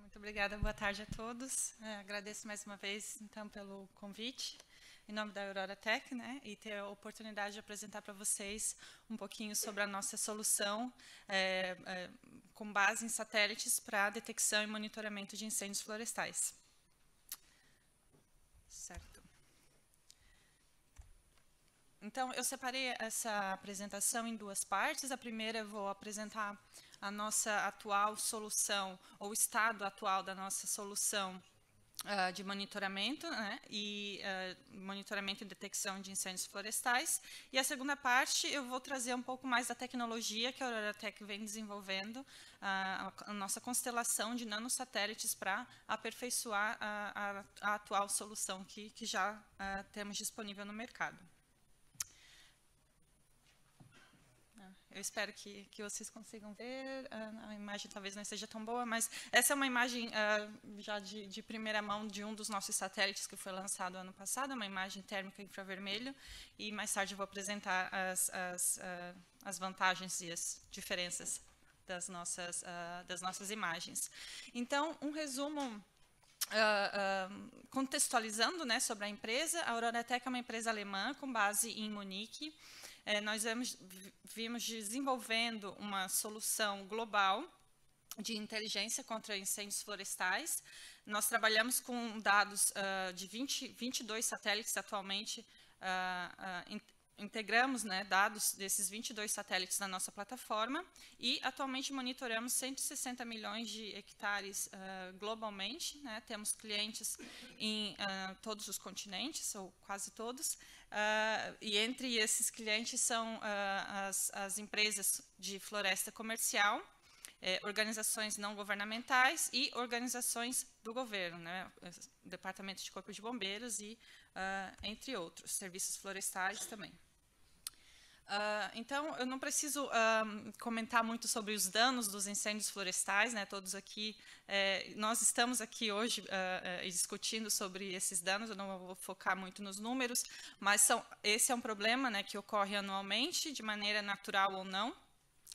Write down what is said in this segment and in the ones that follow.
Muito obrigada, boa tarde a todos. Agradeço mais uma vez, então, pelo convite, em nome da Aurora Tech, né, e ter a oportunidade de apresentar para vocês um pouquinho sobre a nossa solução com base em satélites para detecção e monitoramento de incêndios florestais. Certo. Então, eu separei essa apresentação em duas partes. A primeira eu vou apresentar a nossa atual solução, ou o estado atual da nossa solução de monitoramento, né, e monitoramento e detecção de incêndios florestais. E a segunda parte eu vou trazer um pouco mais da tecnologia que a Aurora Tech vem desenvolvendo, a nossa constelação de nanosatélites para aperfeiçoar a atual solução que já temos disponível no mercado. Eu espero que vocês consigam ver. A imagem talvez não seja tão boa, mas essa é uma imagem já de primeira mão de um dos nossos satélites que foi lançado ano passado, uma imagem térmica infravermelho, e mais tarde eu vou apresentar as vantagens e as diferenças das nossas imagens. Então, um resumo contextualizando, né, sobre a empresa. A Aurora Tech é uma empresa alemã com base em Munique. Nós vimos desenvolvendo uma solução global de inteligência contra incêndios florestais. Nós trabalhamos com dados de 22 satélites atualmente. Integramos, né, dados desses 22 satélites na nossa plataforma e atualmente monitoramos 160 milhões de hectares globalmente, né? Temos clientes em todos os continentes, ou quase todos, e entre esses clientes são as empresas de floresta comercial, organizações não governamentais e organizações do governo, né? Departamento de Corpo de Bombeiros e entre outros, serviços florestais também. Então, eu não preciso comentar muito sobre os danos dos incêndios florestais, né? Todos aqui, nós estamos aqui hoje discutindo sobre esses danos, eu não vou focar muito nos números, mas esse é um problema, né, que ocorre anualmente, de maneira natural ou não.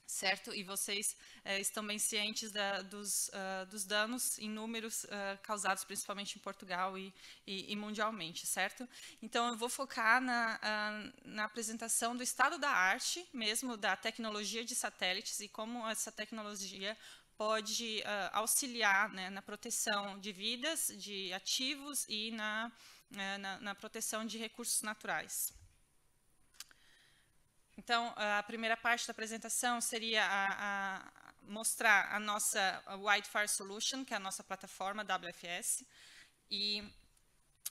Certo? E vocês estão bem cientes dos danos em números causados principalmente em Portugal e mundialmente, certo? Então, eu vou focar na apresentação do estado da arte, mesmo da tecnologia de satélites e como essa tecnologia pode auxiliar, né, na proteção de vidas, de ativos e na proteção de recursos naturais. Então, a primeira parte da apresentação seria mostrar a nossa Wildfire Solution, que é a nossa plataforma WFS, e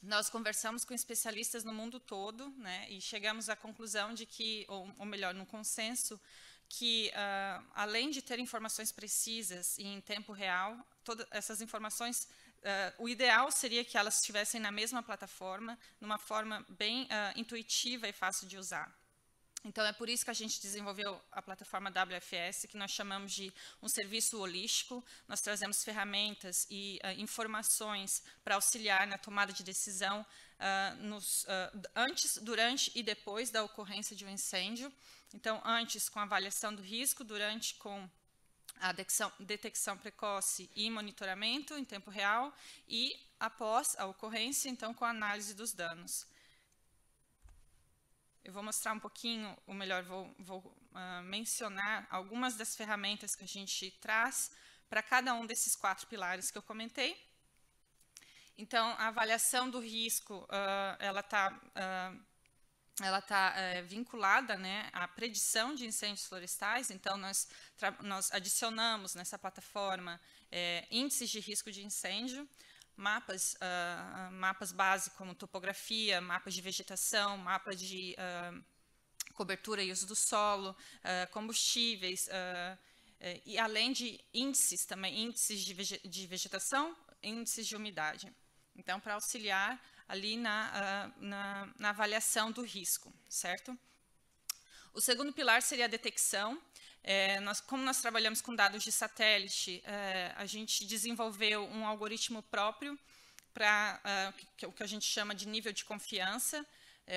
nós conversamos com especialistas no mundo todo, né, e chegamos à conclusão de que, ou melhor, no consenso, que além de ter informações precisas e em tempo real, todas essas informações, o ideal seria que elas estivessem na mesma plataforma, numa forma bem intuitiva e fácil de usar. Então, é por isso que a gente desenvolveu a plataforma WFS, que nós chamamos de um serviço holístico. Nós trazemos ferramentas e informações para auxiliar na tomada de decisão antes, durante e depois da ocorrência de um incêndio. Então, antes com a avaliação do risco, durante com a detecção precoce e monitoramento em tempo real e após a ocorrência, então, com a análise dos danos. Eu vou mostrar um pouquinho, ou melhor, vou mencionar algumas das ferramentas que a gente traz para cada um desses 4 pilares que eu comentei. Então, a avaliação do risco, ela está vinculada, né, à predição de incêndios florestais. Então, nós adicionamos nessa plataforma índices de risco de incêndio, mapas básicos como topografia, mapas de vegetação, mapas de cobertura e uso do solo, combustíveis, e além de índices também, índices de vegetação, índices de umidade. Então, para auxiliar ali na avaliação do risco, certo? O segundo pilar seria a detecção. Como nós trabalhamos com dados de satélite, a gente desenvolveu um algoritmo próprio para o que a gente chama de nível de confiança.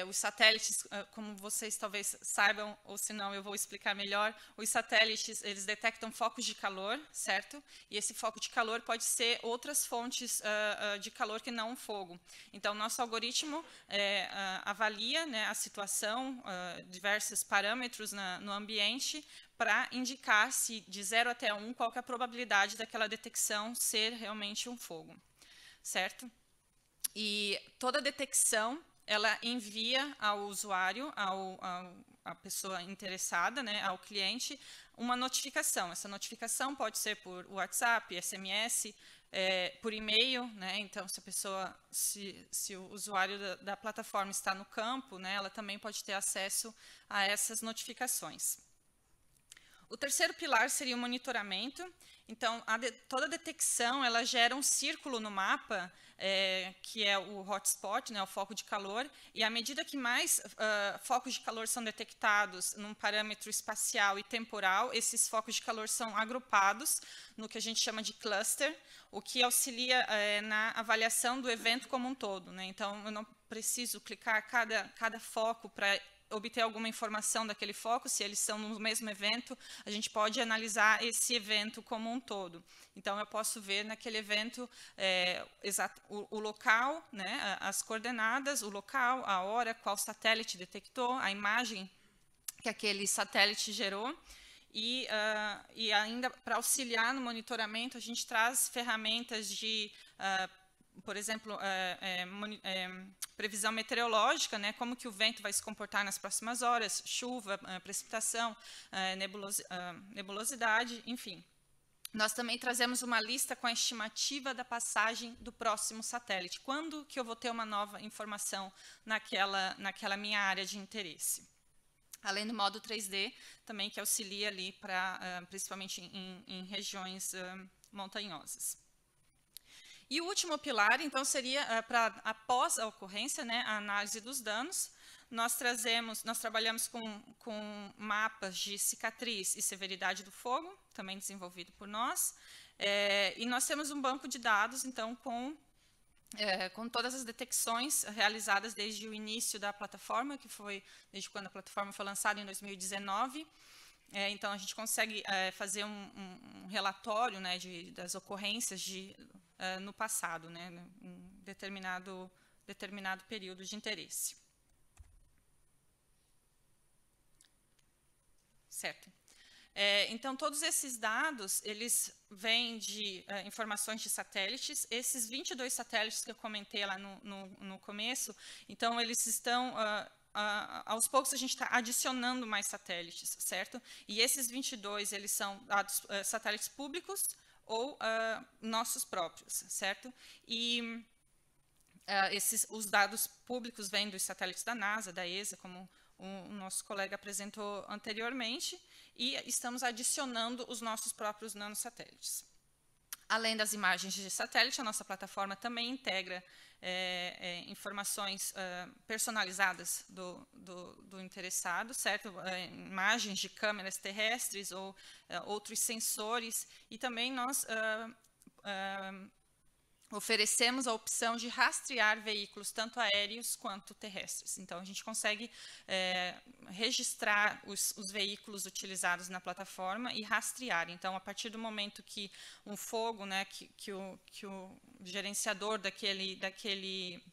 Os satélites, como vocês talvez saibam, ou se não eu vou explicar melhor, os satélites, eles detectam focos de calor, certo? E esse foco de calor pode ser outras fontes de calor que não o fogo. Então, nosso algoritmo avalia, né, a situação, diversos parâmetros no ambiente, para indicar se de 0 até 1, qual que é a probabilidade daquela detecção ser realmente um fogo, certo? E toda detecção, ela envia ao usuário, à pessoa interessada, né, ao cliente, uma notificação. Essa notificação pode ser por WhatsApp, SMS, por e-mail, né, então se a pessoa, se o usuário da plataforma está no campo, né, ela também pode ter acesso a essas notificações. O terceiro pilar seria o monitoramento. Então, toda detecção, ela gera um círculo no mapa, que é o hotspot, né, o foco de calor, e à medida que mais focos de calor são detectados num parâmetro espacial e temporal, esses focos de calor são agrupados no que a gente chama de cluster, o que auxilia na avaliação do evento como um todo, né? Então, eu não preciso clicar cada foco para obter alguma informação daquele foco, se eles são no mesmo evento, a gente pode analisar esse evento como um todo. Então, eu posso ver naquele evento o local, né, as coordenadas, o local, a hora, qual satélite detectou, a imagem que aquele satélite gerou. E ainda para auxiliar no monitoramento, a gente traz ferramentas de por exemplo, previsão meteorológica, né, como que o vento vai se comportar nas próximas horas, chuva, precipitação, nebulosidade, enfim. Nós também trazemos uma lista com a estimativa da passagem do próximo satélite. Quando que eu vou ter uma nova informação naquela minha área de interesse? Além do modo 3D, também que auxilia ali principalmente em regiões montanhosas. E o último pilar, então, seria para após a ocorrência, né, a análise dos danos. Nós trabalhamos com mapas de cicatriz e severidade do fogo, também desenvolvido por nós. E nós temos um banco de dados, então, com todas as detecções realizadas desde o início da plataforma, que foi desde quando a plataforma foi lançada em 2019. Então, a gente consegue fazer um relatório, né, das ocorrências no passado, né, em determinado período de interesse. Certo. Então, todos esses dados, eles vêm de informações de satélites. Esses 22 satélites que eu comentei lá no começo, então, eles estão... aos poucos, a gente está adicionando mais satélites, certo? E esses 22, eles são satélites públicos ou nossos próprios, certo? E os dados públicos vêm dos satélites da NASA, da ESA, como o nosso colega apresentou anteriormente, e estamos adicionando os nossos próprios nanosatélites. Além das imagens de satélite, a nossa plataforma também integra informações personalizadas do interessado, certo? Imagens de câmeras terrestres ou outros sensores, e também nós oferecemos a opção de rastrear veículos, tanto aéreos quanto terrestres. Então, a gente consegue registrar os veículos utilizados na plataforma e rastrear. Então, a partir do momento que um fogo, né, que o gerenciador daquele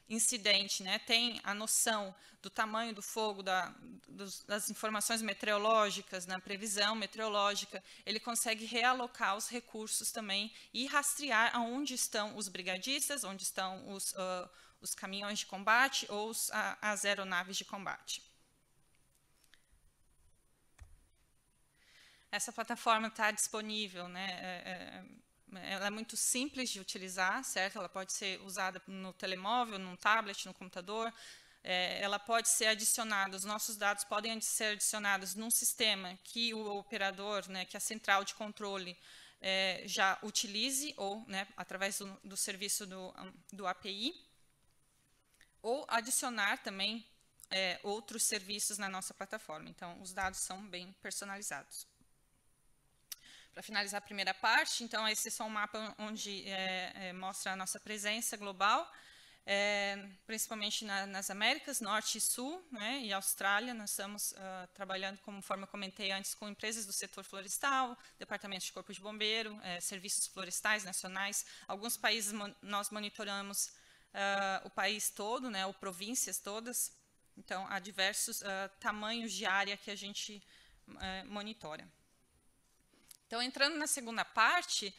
incidente, né, tem a noção do tamanho do fogo, das informações meteorológicas, na previsão meteorológica, ele consegue realocar os recursos também e rastrear aonde estão os brigadistas, onde estão os caminhões de combate ou as aeronaves de combate. Essa plataforma está disponível, né, ela é muito simples de utilizar, certo? Ela pode ser usada no telemóvel, no tablet, no computador. Ela pode ser adicionada, os nossos dados podem ser adicionados num sistema que o operador, né, que a central de controle já utilize, ou né, através do serviço do API, ou adicionar também outros serviços na nossa plataforma. Então, os dados são bem personalizados. Para finalizar a primeira parte, então, esse é só um mapa onde mostra a nossa presença global. principalmente nas Américas, Norte e Sul, né, e Austrália. Nós estamos trabalhando, conforme eu comentei antes, com empresas do setor florestal, departamentos de corpo de bombeiro, serviços florestais nacionais. Alguns países nós monitoramos o país todo, né, ou províncias todas. Então, há diversos tamanhos de área que a gente monitora. Então, entrando na segunda parte,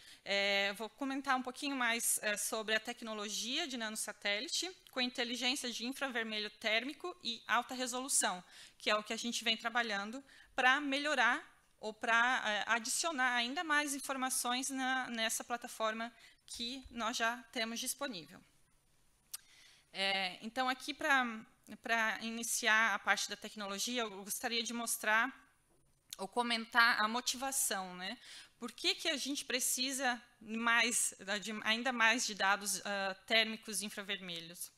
vou comentar um pouquinho mais sobre a tecnologia de nanosatélite com inteligência de infravermelho térmico e alta resolução, que é o que a gente vem trabalhando para melhorar ou para adicionar ainda mais informações nessa plataforma que nós já temos disponível. Então, aqui para iniciar a parte da tecnologia, eu gostaria de mostrar ou comentar a motivação, né? Por que a gente precisa ainda mais de dados térmicos infravermelhos?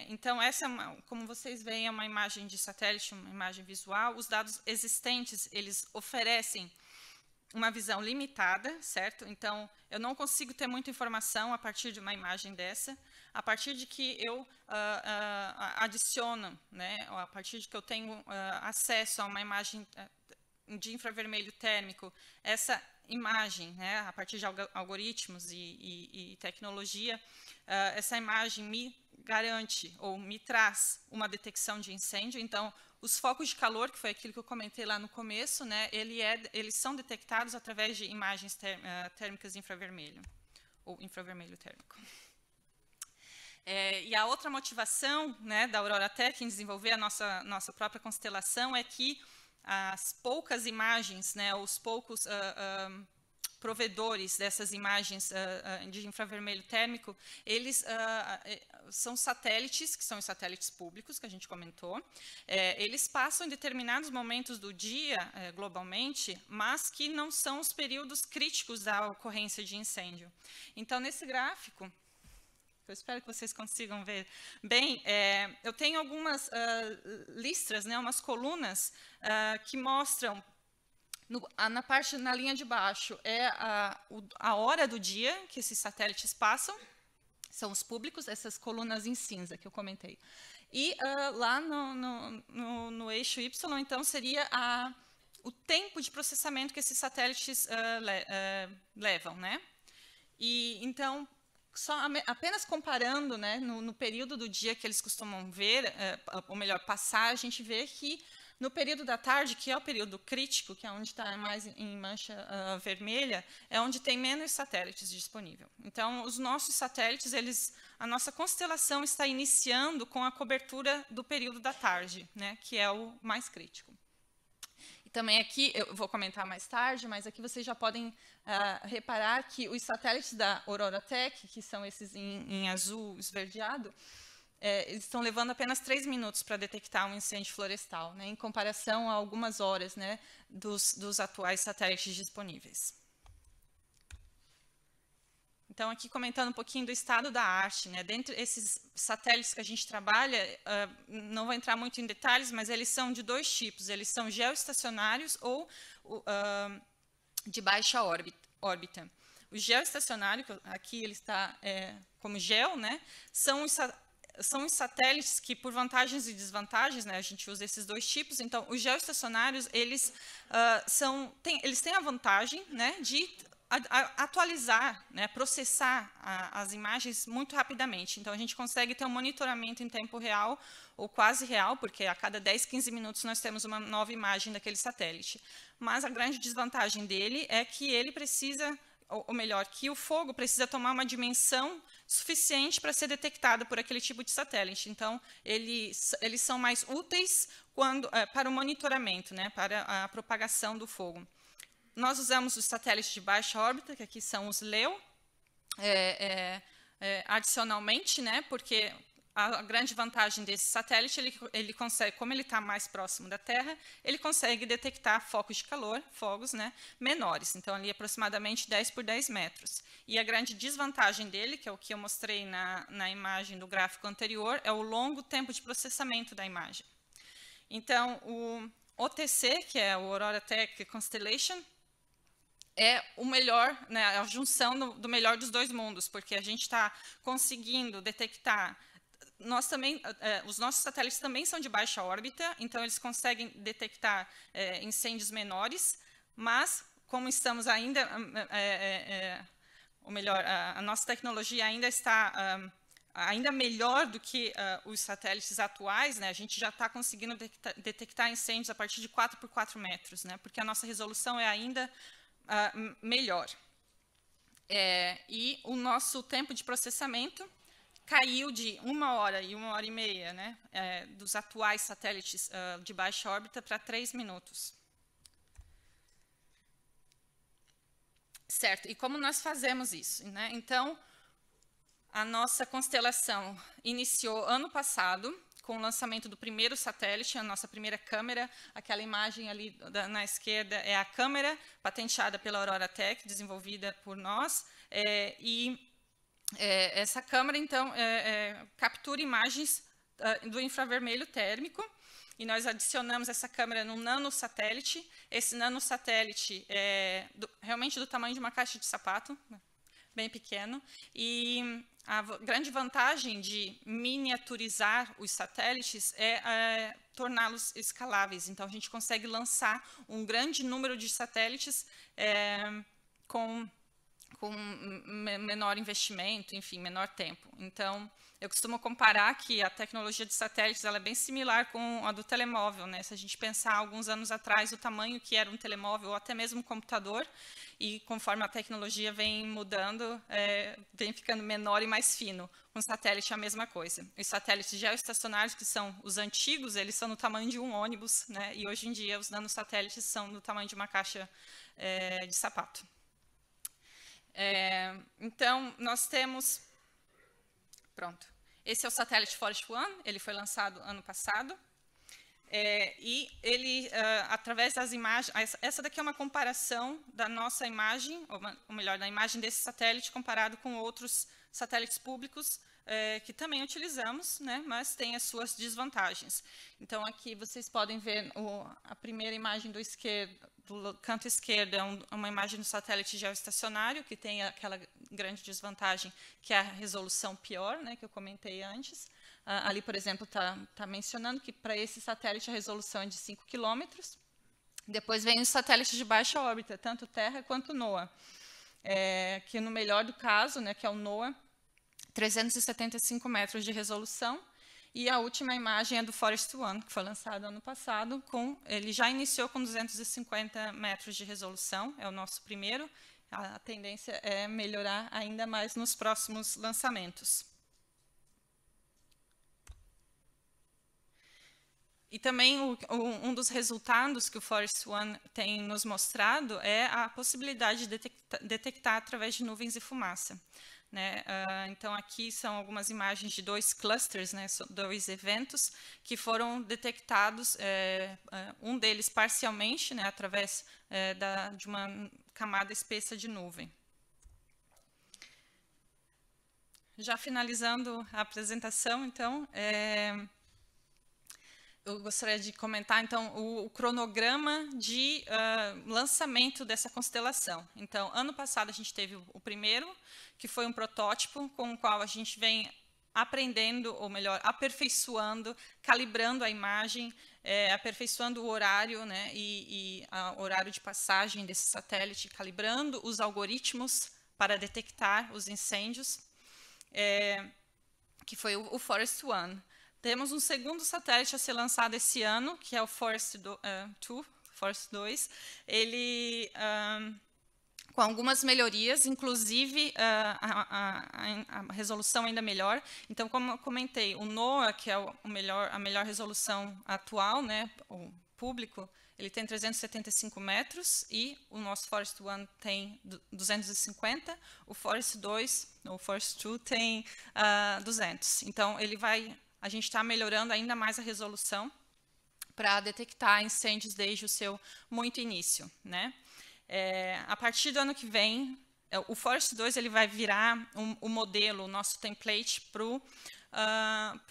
Então, essa, como vocês veem, é uma imagem de satélite, uma imagem visual. Os dados existentes, eles oferecem uma visão limitada, certo? Então, eu não consigo ter muita informação a partir de uma imagem dessa. A partir de que eu adiciono, né? A partir de que eu tenho acesso a uma imagem de infravermelho térmico, essa imagem, né, a partir de algoritmos e tecnologia, essa imagem me garante ou me traz uma detecção de incêndio. Então, os focos de calor, que foi aquilo que eu comentei lá no começo, né, eles são detectados através de imagens térmicas infravermelho, ou infravermelho térmico. E a outra motivação, né, da Aurora Tech em desenvolver a nossa própria constelação é que as poucas imagens, né, os poucos provedores dessas imagens de infravermelho térmico, eles são satélites, que são os satélites públicos, que a gente comentou. Eles passam em determinados momentos do dia, globalmente, mas que não são os períodos críticos da ocorrência de incêndio. Então, nesse gráfico, eu espero que vocês consigam ver bem, eu tenho algumas listras, né, umas colunas que mostram, na linha de baixo, a hora do dia que esses satélites passam, são os públicos, essas colunas em cinza que eu comentei. E lá no eixo Y, então, seria o tempo de processamento que esses satélites levam, né? E, então, apenas comparando, né, no período do dia que eles costumam ver, ou melhor, passar, a gente vê que no período da tarde, que é o período crítico, que é onde está mais em mancha vermelha, é onde tem menos satélites disponível. Então, os nossos satélites, a nossa constelação está iniciando com a cobertura do período da tarde, né, que é o mais crítico. E também aqui, eu vou comentar mais tarde, mas aqui vocês já podem reparar que os satélites da Aurora Tech, que são esses em azul esverdeado, eles estão levando apenas 3 minutos para detectar um incêndio florestal, né, em comparação a algumas horas, né, dos atuais satélites disponíveis. Então, aqui comentando um pouquinho do estado da arte, né, dentre esses satélites que a gente trabalha, não vou entrar muito em detalhes, mas eles são de 2 tipos, eles são geoestacionários ou de baixa órbita. O geoestacionário, aqui ele está como geo, né, são os satélites que, por vantagens e desvantagens, né, a gente usa esses 2 tipos. Então, os geoestacionários, eles têm a vantagem, né, de atualizar, né, processar as imagens muito rapidamente. Então, a gente consegue ter um monitoramento em tempo real, ou quase real, porque a cada 10, 15 minutos nós temos uma nova imagem daquele satélite. Mas a grande desvantagem dele é que ele precisa, ou melhor, que o fogo precisa tomar uma dimensão suficiente para ser detectado por aquele tipo de satélite. Então, eles são mais úteis para o monitoramento, né, para a propagação do fogo. Nós usamos os satélites de baixa órbita, que aqui são os LEO, adicionalmente, né, porque a grande vantagem desse satélite, ele consegue, como ele está mais próximo da Terra, ele consegue detectar focos de calor, fogos, né, menores, então ali aproximadamente 10 por 10 metros. E a grande desvantagem dele, que é o que eu mostrei na imagem do gráfico anterior, é o longo tempo de processamento da imagem. Então, o OTC, que é o Aurora Tech Constellation, é o melhor, né, a junção do melhor dos dois mundos, porque a gente está conseguindo detectar. Nós também, os nossos satélites também são de baixa órbita, então eles conseguem detectar incêndios menores, mas como estamos ainda, ou melhor, a nossa tecnologia ainda está ainda melhor do que os satélites atuais, né? A gente já está conseguindo detectar incêndios a partir de 4 por 4 metros, né? Porque a nossa resolução é ainda melhor. E o nosso tempo de processamento caiu de 1 hora e 1 hora e meia, né, dos atuais satélites de baixa órbita para 3 minutos. Certo, e como nós fazemos isso, né? Então, a nossa constelação iniciou ano passado, com o lançamento do primeiro satélite, a nossa primeira câmera. Aquela imagem ali na esquerda é a câmera patenteada pela Aurora Tech, desenvolvida por nós, essa câmera, então, captura imagens do infravermelho térmico, e nós adicionamos essa câmera num nanosatélite. Esse nanosatélite é realmente do tamanho de uma caixa de sapato, bem pequeno, e a grande vantagem de miniaturizar os satélites é torná-los escaláveis. Então, a gente consegue lançar um grande número de satélites com menor investimento, enfim, menor tempo. Então, eu costumo comparar que a tecnologia de satélites ela é bem similar com a do telemóvel, né? Se a gente pensar alguns anos atrás o tamanho que era um telemóvel ou até mesmo um computador, e conforme a tecnologia vem mudando, vem ficando menor e mais fino. Com satélite é a mesma coisa. Os satélites geoestacionários, que são os antigos, eles são no tamanho de um ônibus, né? E hoje em dia os nanosatélites são do tamanho de uma caixa de sapato. Então, nós temos... Pronto. Esse é o satélite Forest One, ele foi lançado ano passado. E ele, através das imagens... Essa daqui é uma comparação da nossa imagem, ou melhor, da imagem desse satélite comparado com outros satélites públicos que também utilizamos, né, mas tem as suas desvantagens. Então, aqui vocês podem ver a primeira imagem do canto esquerdo, é uma imagem do satélite geoestacionário, que tem aquela grande desvantagem, que é a resolução pior, né, que eu comentei antes. Ali, por exemplo, está mencionando que para esse satélite a resolução é de 5 quilômetros. Depois vem os satélites de baixa órbita, tanto Terra quanto NOAA. Que no melhor do caso, né, que é o NOAA, 375 metros de resolução. E a última imagem é do Forest One, que foi lançado ano passado. Ele já iniciou com 250 metros de resolução, é o nosso primeiro. A tendência é melhorar ainda mais nos próximos lançamentos. E também um dos resultados que o Forest One tem nos mostrado é a possibilidade de detectar através de nuvens e fumaça. Né? Então, aqui são algumas imagens de 2 clusters, né? 2 eventos que foram detectados, um deles parcialmente, né? Através de uma camada espessa de nuvem. Já finalizando a apresentação, então, eu gostaria de comentar, então, o cronograma de lançamento dessa constelação. Então, ano passado a gente teve o primeiro, que foi um protótipo com o qual a gente vem aprendendo, ou melhor, aperfeiçoando, calibrando a imagem, aperfeiçoando o horário, né, e o horário de passagem desse satélite, calibrando os algoritmos para detectar os incêndios, que foi o Forest One. Temos um segundo satélite a ser lançado esse ano, que é o Forest 2. Ele, com algumas melhorias, inclusive a resolução ainda melhor. Então, como eu comentei, o NOAA, que é a melhor resolução atual, né, o público, ele tem 375 metros e o nosso Forest One tem 250. O Forest 2, ou Forest 2, tem 200. Então, a gente está melhorando ainda mais a resolução para detectar incêndios desde o seu muito início, né? A partir do ano que vem, o Forest 2 ele vai virar o modelo, o nosso template para o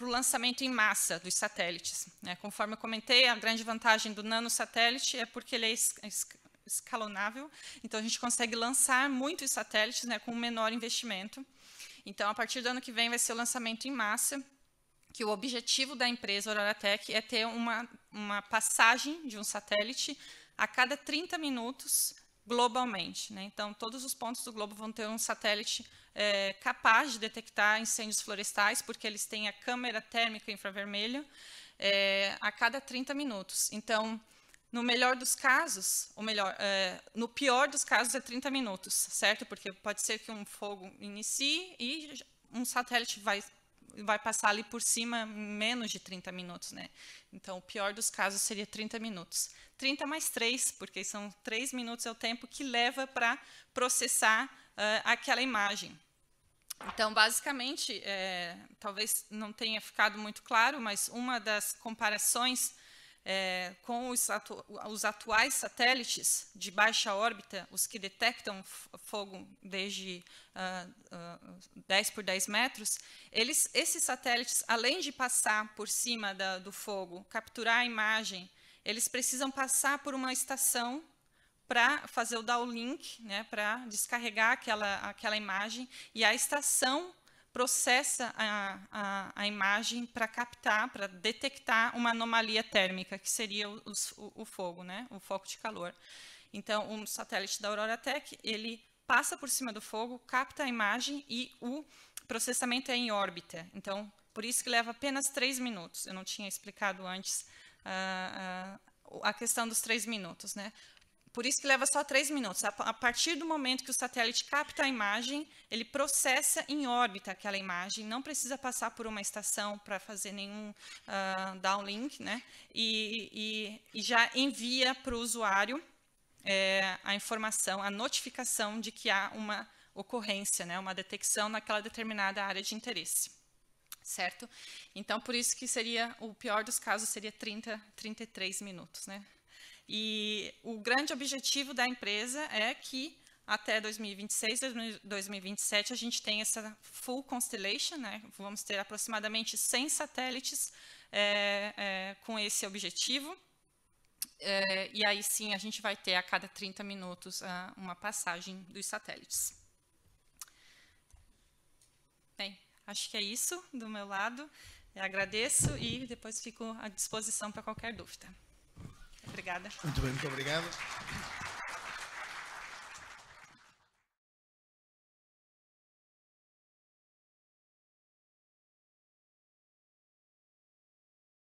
lançamento em massa dos satélites. Né? Conforme eu comentei, a grande vantagem do nanosatélite é porque ele é escalonável, então a gente consegue lançar muitos satélites, né, com menor investimento. Então, a partir do ano que vem vai ser o lançamento em massa, que o objetivo da empresa OroraTech é ter uma passagem de um satélite a cada 30 minutos globalmente, né? Então, todos os pontos do globo vão ter um satélite capaz de detectar incêndios florestais, porque eles têm a câmera térmica infravermelho a cada 30 minutos. Então, no melhor dos casos, ou melhor, no pior dos casos é 30 minutos, certo? Porque pode ser que um fogo inicie e um satélite vai passar ali por cima em menos de 30 minutos, né? Então, o pior dos casos seria 30 minutos. 30 mais 3, porque são 3 minutos é o tempo que leva para processar aquela imagem. Então, basicamente, talvez não tenha ficado muito claro, mas uma das comparações com os atuais satélites de baixa órbita, os que detectam fogo desde 10 por 10 metros, esses satélites, além de passar por cima do fogo, capturar a imagem, eles precisam passar por uma estação para fazer o downlink, né, para descarregar aquela imagem, e a estação processa a imagem para captar, para detectar uma anomalia térmica, que seria o fogo, né, o foco de calor. Então, um satélite da OroraTech, ele passa por cima do fogo, capta a imagem e o processamento é em órbita. Então, por isso que leva apenas 3 minutos. Eu não tinha explicado antes a questão dos 3 minutos, né? Por isso que leva só 3 minutos. A partir do momento que o satélite capta a imagem, ele processa em órbita aquela imagem, não precisa passar por uma estação para fazer nenhum downlink, né? E já envia para o usuário a informação, a notificação de que há uma ocorrência, né? Uma detecção naquela determinada área de interesse. Certo? Então, por isso que seria, o pior dos casos seria 33 minutos, né? E o grande objetivo da empresa é que até 2026, 2027, a gente tem essa full constellation, né? Vamos ter aproximadamente 100 satélites com esse objetivo. E aí sim a gente vai ter a cada 30 minutos uma passagem dos satélites. Bem, acho que é isso do meu lado. Eu agradeço e depois fico à disposição para qualquer dúvida. Obrigada. Muito bem, muito obrigado.